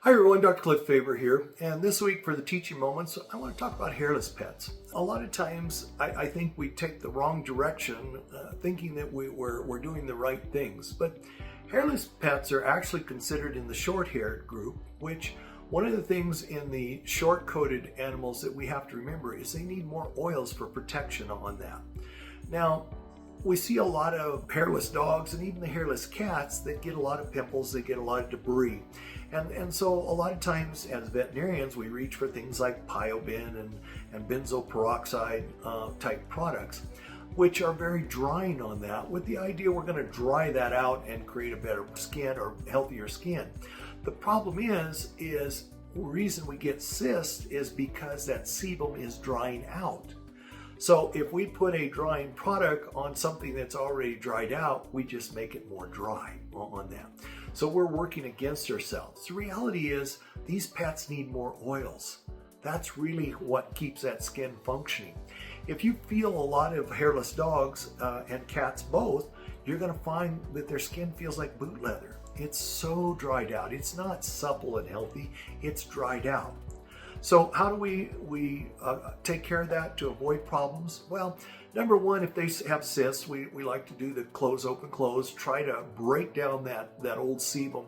Hi everyone, Dr. Cliff Faver here, and this week for the teaching moments, I want to talk about hairless pets. A lot of times, I think we take the wrong direction, thinking that we're doing the right things. But hairless pets are actually considered in the short-haired group, which one of the things in the short-coated animals that we have to remember is they need more oils for protection on that. Now, we see a lot of hairless dogs and even the hairless cats that get a lot of pimples, they get a lot of debris. And so a lot of times as veterinarians, we reach for things like Pyobin and benzoyl peroxide type products, which are very drying on that, with the idea we're going to dry that out and create a better skin or healthier skin. The problem is the reason we get cysts is because that sebum is drying out. So if we put a drying product on something that's already dried out, we just make it more dry on that. So we're working against ourselves. The reality is these pets need more oils. That's really what keeps that skin functioning. If you feel a lot of hairless dogs and cats both, you're going to find that their skin feels like boot leather. It's so dried out. It's not supple and healthy. It's dried out. So how do we take care of that to avoid problems? Well, number one, if they have cysts, we like to do the close, open, close, try to break down that old sebum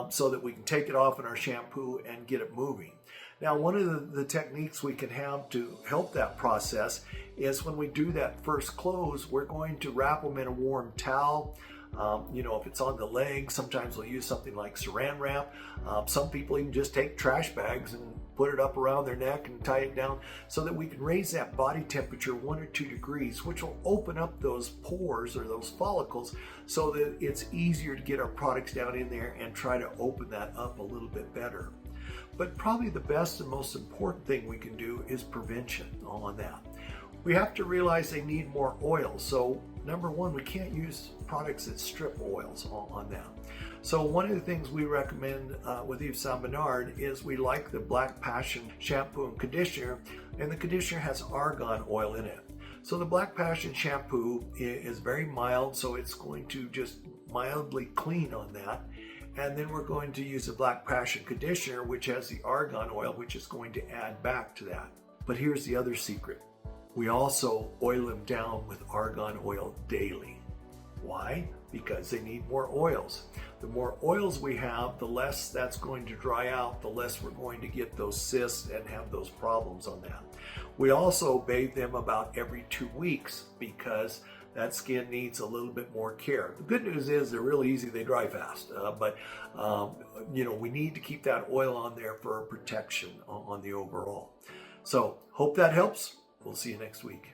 so that we can take it off in our shampoo and get it moving. Now, one of the techniques we can have to help that process is when we do that first close, we're going to wrap them in a warm towel. If it's on the leg, sometimes we'll use something like saran wrap. Some people even just take trash bags and put it up around their neck and tie it down so that we can raise that body temperature 1 or 2 degrees, which will open up those pores or those follicles so that it's easier to get our products down in there and try to open that up a little bit better. But probably the best and most important thing we can do is prevention on that. We have to realize they need more oil. So number one, we can't use products that strip oils on that. So one of the things we recommend with Yves Saint Bernard is we like the Black Passion shampoo and conditioner, and the conditioner has argan oil in it. So the Black Passion shampoo is very mild, so it's going to just mildly clean on that. And then we're going to use the Black Passion conditioner, which has the argan oil, which is going to add back to that. But here's the other secret. We also oil them down with argan oil daily. Why? Because they need more oils. The more oils we have, the less that's going to dry out, the less we're going to get those cysts and have those problems on that. We also bathe them about every 2 weeks because that skin needs a little bit more care. The good news is they're really easy, they dry fast, but we need to keep that oil on there for protection on the overall. So hope that helps. We'll see you next week.